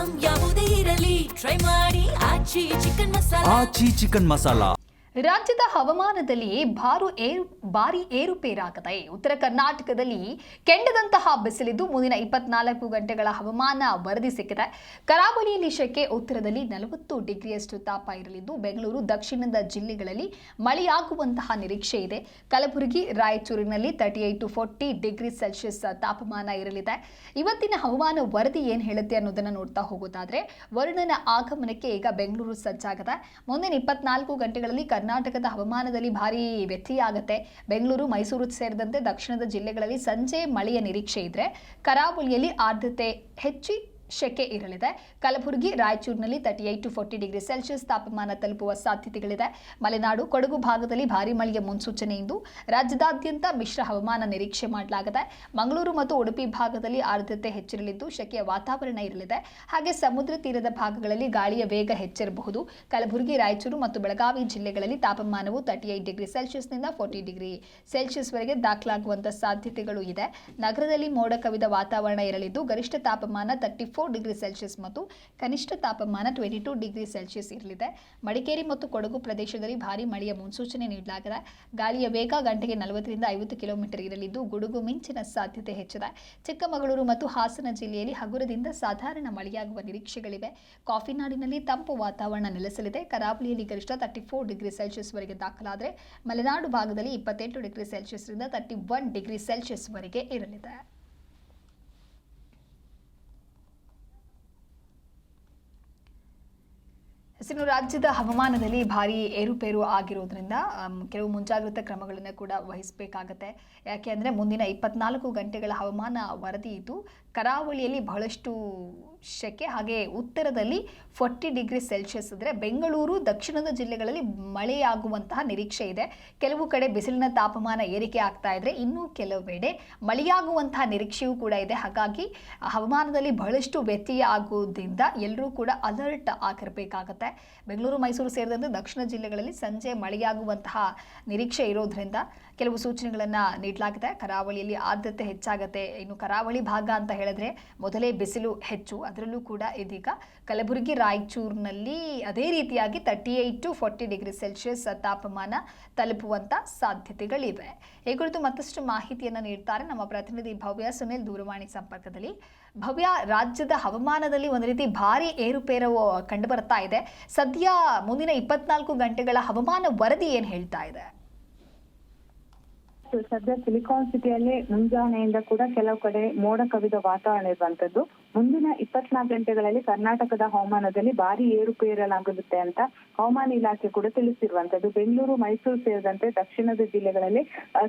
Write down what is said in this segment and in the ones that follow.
Item ಯಾವುದೇ ಇರಲಿ try ಮಾಡಿ ಆಚಿ ಚಿಕನ್ ಮಸಾಲಾ. ರಾಜ್ಯದ ಹವಾಮಾನದಲ್ಲಿ ಭಾರಿ ಏರುಪೇರಾಗಿದೆ. ಉತ್ತರ ಕರ್ನಾಟಕದಲ್ಲಿ ಕೆಂಡದಂತಹ ಬಿಸಿಲಿದ್ದು ಮುಂದಿನ 24 ಗಂಟೆಗಳ ಹವಾಮಾನ ವರದಿ ಸಿಕ್ಕಿದೆ. ಕರಾವಳಿಯಲ್ಲಿ ಶೆಕೆ, ಉತ್ತರದಲ್ಲಿ 40 ಡಿಗ್ರಿಯಷ್ಟು ತಾಪ ಇರಲಿದ್ದು ಬೆಂಗಳೂರು ದಕ್ಷಿಣದ ಜಿಲ್ಲೆಗಳಲ್ಲಿ ಮಳೆಯಾಗುವಂತಹ ನಿರೀಕ್ಷೆ ಇದೆ. ಕಲಬುರಗಿ, ರಾಯಚೂರಿನಲ್ಲಿ 38 to 40 ಡಿಗ್ರಿ ಸೆಲ್ಸಿಯಸ್ ತಾಪಮಾನ ಇರಲಿದೆ. ಇವತ್ತಿನ ಹವಾಮಾನ ವರದಿ ಏನು ಹೇಳುತ್ತೆ ಅನ್ನೋದನ್ನ ನೋಡ್ತಾ ಹೋಗೋದಾದ್ರೆ, ವರುಣನ ಆಗಮನಕ್ಕೆ ಈಗ ಬೆಂಗಳೂರು ಸಜ್ಜಾಗಿದೆ. ಮುಂದಿನ 24 ಗಂಟೆಗಳಲ್ಲಿ ಕರ್ನಾಟಕದ ಹವಾಮಾನದಲ್ಲಿ ಭಾರಿ ವ್ಯತ್ಯಯ ಆಗುತ್ತೆ. ಬೆಂಗಳೂರು, ಮೈಸೂರು ಸೇರಿದಂತೆ ದಕ್ಷಿಣದ ಜಿಲ್ಲೆಗಳಲ್ಲಿ ಸಂಜೆ ಮಳೆಯ ನಿರೀಕ್ಷೆ ಇದ್ರೆ, ಕರಾವಳಿಯಲ್ಲಿ ಆರ್ದ್ರತೆ ಹೆಚ್ಚಿ ಶೆಕೆ ಇರಲಿದೆ. ಕಲಬುರಗಿ, ರಾಯಚೂರಿನಲ್ಲಿ 38 to 40 ಡಿಗ್ರಿ ಸೆಲ್ಸಿಯಸ್ ತಾಪಮಾನ ತಲುಪುವ ಸಾಧ್ಯತೆಗಳಿದೆ. ಮಲೆನಾಡು, ಕೊಡಗು ಭಾಗದಲ್ಲಿ ಭಾರಿ ಮಳೆಯ ಮುನ್ಸೂಚನೆ ಇಂದು. ರಾಜ್ಯದಾದ್ಯಂತ ಮಿಶ್ರ ಹವಾಮಾನ ನಿರೀಕ್ಷೆ ಮಾಡಲಾಗಿದೆ. ಮಂಗಳೂರು ಮತ್ತು ಉಡುಪಿ ಭಾಗದಲ್ಲಿ ಆರ್ದ್ರತೆ ಹೆಚ್ಚಿರಲಿದ್ದು ಶೆಕೆಯ ವಾತಾವರಣ ಇರಲಿದೆ. ಹಾಗೆ ಸಮುದ್ರ ತೀರದ ಭಾಗಗಳಲ್ಲಿ ಗಾಳಿಯ ವೇಗ ಹೆಚ್ಚಿರಬಹುದು. ಕಲಬುರಗಿ, ರಾಯಚೂರು ಮತ್ತು ಬೆಳಗಾವಿ ಜಿಲ್ಲೆಗಳಲ್ಲಿ ತಾಪಮಾನವು 38 ಡಿಗ್ರಿ ಸೆಲ್ಸಿಯಸ್ನಿಂದ 40 ಡಿಗ್ರಿ ಸೆಲ್ಸಿಯಸ್ವರೆಗೆ ದಾಖಲಾಗುವಂತಹ ಸಾಧ್ಯತೆಗಳು ಇದೆ. ನಗರದಲ್ಲಿ ಮೋಡ ಕವಿದ ವಾತಾವರಣ ಇರಲಿದ್ದು ಗರಿಷ್ಠ ತಾಪಮಾನ 34 ಡಿಗ್ರಿ ಸೆಲ್ಸಿಯಸ್ ಮತ್ತು ಕನಿಷ್ಠ ತಾಪಮಾನ 22 ಡಿಗ್ರಿ ಸೆಲ್ಸಿಯಸ್ ಇರಲಿದೆ. ಮಡಿಕೇರಿ ಮತ್ತು ಕೊಡಗು ಪ್ರದೇಶದಲ್ಲಿ ಭಾರಿ ಮಳೆಯ ಮುನ್ಸೂಚನೆ ನೀಡಲಾಗಿದೆ. ಗಾಳಿಯ ವೇಗ ಗಂಟೆಗೆ 40 ರಿಂದ 50 ಕಿಲೋಮೀಟರ್ ಇರಲಿದ್ದು ಗುಡುಗು ಮಿಂಚಿನ ಸಾಧ್ಯತೆ ಹೆಚ್ಚಿದೆ. ಚಿಕ್ಕಮಗಳೂರು ಮತ್ತು ಹಾಸನ ಜಿಲ್ಲೆಯಲ್ಲಿ ಹಗುರದಿಂದ ಸಾಧಾರಣ ಮಳೆಯಾಗುವ ನಿರೀಕ್ಷೆಗಳಿವೆ. ಕಾಫಿನಾಡಿನಲ್ಲಿ ತಂಪು ವಾತಾವರಣ ನೆಲೆಸಲಿದೆ. ಕರಾವಳಿಯಲ್ಲಿ ಗರಿಷ್ಠ 34 ಡಿಗ್ರಿ ಸೆಲ್ಸಿಯಸ್ ವರೆಗೆ ದಾಖಲಾದರೆ ಮಲೆನಾಡು ಭಾಗದಲ್ಲಿ 28 ಡಿಗ್ರಿ ಸೆಲ್ಸಿಯಸ್ ರಿಂದ 31 ಡಿಗ್ರಿ ಸೆಲ್ಸಿಯಸ್ ವರೆಗೆ ಇರಲಿದೆ. ಇನ್ನು ರಾಜ್ಯದ ಹವಾಮಾನದಲ್ಲಿ ಭಾರಿ ಏರುಪೇರು ಆಗಿರೋದ್ರಿಂದ ಕೆಲವು ಮುಂಜಾಗ್ರತಾ ಕ್ರಮಗಳನ್ನು ಕೂಡ ವಹಿಸಬೇಕಾಗತ್ತೆ. ಯಾಕೆ ಅಂದರೆ ಮುಂದಿನ 24 ಗಂಟೆಗಳ ಹವಾಮಾನ ವರದಿ ಇದ್ದು ಕರಾವಳಿಯಲ್ಲಿ ಬಹಳಷ್ಟು ಶೆಕೆ, ಹಾಗೆ ಉತ್ತರದಲ್ಲಿ 40 ಡಿಗ್ರಿ ಸೆಲ್ಸಿಯಸ್ ಇದ್ದರೆ ಬೆಂಗಳೂರು, ದಕ್ಷಿಣದ ಜಿಲ್ಲೆಗಳಲ್ಲಿ ಮಳೆಯಾಗುವಂತಹ ನಿರೀಕ್ಷೆ ಇದೆ. ಕೆಲವು ಕಡೆ ಬಿಸಿಲಿನ ತಾಪಮಾನ ಏರಿಕೆ ಆಗ್ತಾ ಇದ್ರೆ ಇನ್ನೂ ಕೆಲವೆಡೆ ಮಳೆಯಾಗುವಂತಹ ನಿರೀಕ್ಷೆಯೂ ಕೂಡ ಇದೆ. ಹಾಗಾಗಿ ಹವಾಮಾನದಲ್ಲಿ ಬಹಳಷ್ಟು ವ್ಯತ್ಯಯ ಆಗುವುದರಿಂದ ಎಲ್ಲರೂ ಕೂಡ ಅಲರ್ಟ್ ಆಗಿರಬೇಕಾಗತ್ತೆ. ಬೆಂಗಳೂರು, ಮೈಸೂರು ಸೇರಿದಂತೆ ದಕ್ಷಿಣ ಜಿಲ್ಲೆಗಳಲ್ಲಿ ಸಂಜೆ ಮಳೆಯಾಗುವಂತಹ ನಿರೀಕ್ಷೆ ಇರೋದ್ರಿಂದ ಕೆಲವು ಸೂಚನೆಗಳನ್ನು ನೀಡಲಾಗಿದೆ. ಕರಾವಳಿಯಲ್ಲಿ ಆರ್ದ್ರತೆ ಹೆಚ್ಚಾಗುತ್ತೆ. ಇನ್ನು ಕರಾವಳಿ ಭಾಗ ಅಂತ ಹೇಳಿದ್ರೆ ಮೊದಲೇ ಬಿಸಿಲು ಹೆಚ್ಚು, ಅದರಲ್ಲೂ ಕೂಡ ಇದೀಗ ಕಲಬುರಗಿ, ರಾಯಚೂರಿನಲ್ಲಿ ಅದೇ ರೀತಿಯಾಗಿ 38 to 40 ಡಿಗ್ರಿ ಸೆಲ್ಸಿಯಸ್ ತಾಪಮಾನ ತಲುಪುವಂತ ಸಾಧ್ಯತೆಗಳಿವೆ. ಈ ಕುರಿತು ಮತ್ತಷ್ಟು ಮಾಹಿತಿಯನ್ನು ನೀಡ್ತಾರೆ ನಮ್ಮ ಪ್ರತಿನಿಧಿ ಭವ್ಯ ಸುನಿಲ್ ದೂರವಾಣಿ ಸಂಪರ್ಕದಲ್ಲಿ. ಭವ್ಯ, ರಾಜ್ಯದ ಹವಾಮಾನದಲ್ಲಿ ಒಂದು ರೀತಿ ಭಾರಿ ಏರುಪೇರು ಕಂಡು ಬರ್ತಾ ಇದೆ. ಸದ್ಯ ಮುಂದಿನ 24 ಗಂಟೆಗಳ ಹವಾಮಾನ ವರದಿ ಏನು ಹೇಳ್ತಾ ಇದೆ? ಸದ್ಯ ಸಿಲಿಕಾನ್ ಸಿಟಿಯಲ್ಲಿ ಮುಂಜಾನೆಯಿಂದ ಕೂಡ ಕೆಲವು ಕಡೆ ಮೋಡ ಕವಿದ ವಾತಾವರಣ ಇರುವಂತದ್ದು. ಮುಂದಿನ 24 ಗಂಟೆಗಳಲ್ಲಿ ಕರ್ನಾಟಕದ ಹವಾಮಾನದಲ್ಲಿ ಭಾರಿ ಏರುಪೇರಲಾಗುತ್ತೆ ಅಂತ ಹವಾಮಾನ ಇಲಾಖೆ ಕೂಡ ತಿಳಿಸಿರುವಂತದ್ದು. ಬೆಂಗಳೂರು, ಮೈಸೂರು ಸೇರಿದಂತೆ ದಕ್ಷಿಣದ ಜಿಲ್ಲೆಗಳಲ್ಲಿ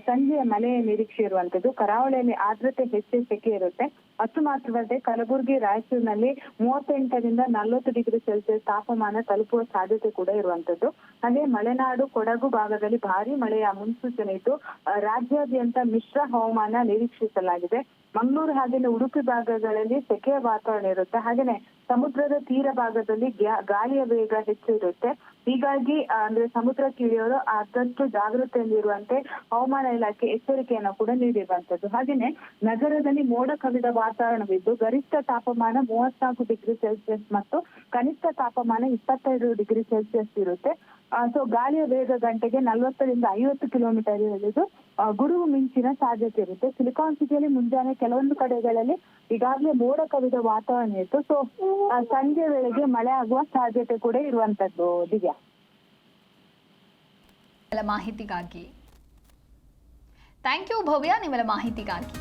ಸಂಜೆಯ ಮಳೆಯ ನಿರೀಕ್ಷೆ ಇರುವಂತದ್ದು. ಕರಾವಳಿಯಲ್ಲಿ ಆರ್ದ್ರತೆ ಹೆಚ್ಚು ಸೆಕೆ ಇರುತ್ತೆ. ಅಷ್ಟು ಮಾತ್ರವಲ್ಲದೆ ಕಲಬುರಗಿ, ರಾಯಚೂರಿನಲ್ಲಿ 38 ರಿಂದ 40 ಡಿಗ್ರಿ ಸೆಲ್ಸಿಯಸ್ ತಾಪಮಾನ ತಲುಪುವ ಸಾಧ್ಯತೆ ಕೂಡ ಇರುವಂತದ್ದು. ಹಾಗೆ ಮಲೆನಾಡು, ಕೊಡಗು ಭಾಗದಲ್ಲಿ ಭಾರಿ ಮಳೆಯ ಮುನ್ಸೂಚನೆ ಇದ್ದು ರಾಜ್ಯಾದ್ಯಂತ ಮಿಶ್ರ ಹವಾಮಾನ ನಿರೀಕ್ಷಿಸಲಾಗಿದೆ. ಮಂಗಳೂರು ಹಾಗೆಯೇ ಉಡುಪಿ ಭಾಗಗಳಲ್ಲಿ ಸೆಕೆಯ ವಾತಾವರಣ ಇರುತ್ತೆ. ಹಾಗೇನೆ ಸಮುದ್ರದ ತೀರ ಭಾಗದಲ್ಲಿ ಗಾಳಿಯ ವೇಗ ಹೆಚ್ಚು ಇರುತ್ತೆ. ಹೀಗಾಗಿ ಅಂದ್ರೆ ಸಮುದ್ರಕ್ಕೆ ಇಳಿಯೋರು ಆದಷ್ಟು ಜಾಗೃತೆಯಲ್ಲಿರುವಂತೆ ಹವಾಮಾನ ಇಲಾಖೆ ಎಚ್ಚರಿಕೆಯನ್ನು ಕೂಡ ನೀಡಿರುವಂತದ್ದು. ಹಾಗೇನೆ ನಗರದಲ್ಲಿ ಮೋಡ ಕವಿದ ವಾತಾವರಣವಿದ್ದು ಗರಿಷ್ಠ ತಾಪಮಾನ 34 ಡಿಗ್ರಿ ಸೆಲ್ಸಿಯಸ್ ಮತ್ತು ಕನಿಷ್ಠ ತಾಪಮಾನ 22 ಡಿಗ್ರಿ ಸೆಲ್ಸಿಯಸ್ ಇರುತ್ತೆ. ಸೊ ಗಾಳಿಯ ವೇಗ ಗಂಟೆಗೆ 40 ರಿಂದ 50 ಕಿಲೋಮೀಟರ್ ಇರಲಿದ್ದು ಗುಡುಗು ಮಿಂಚಿನ ಸಾಧ್ಯತೆ ಇರುತ್ತೆ. ಸಿಲಿಕಾನ್ ಸಿಟಿಯಲ್ಲಿ ಮುಂಜಾನೆ ಕೆಲವೊಂದು ಕಡೆಗಳಲ್ಲಿ ಈಗಾಗಲೇ ಮೋಡ ಕವಿದ ವಾತಾವರಣ ಇತ್ತು. ಸೊ ಸಂಜೆ ವೇಳೆಗೆ ಮಳೆ ಆಗುವ ಸಾಧ್ಯತೆ ಕೂಡ ಇರುವಂತದ್ದು. ದಿವ್ಯಾ, ಮಾಹಿತಿಗಾಗಿ ಥ್ಯಾಂಕ್ ಯು ಭವ್ಯ, ನಿಮ್ಮೆಲ್ಲ ಮಾಹಿತಿಗಾಗಿ.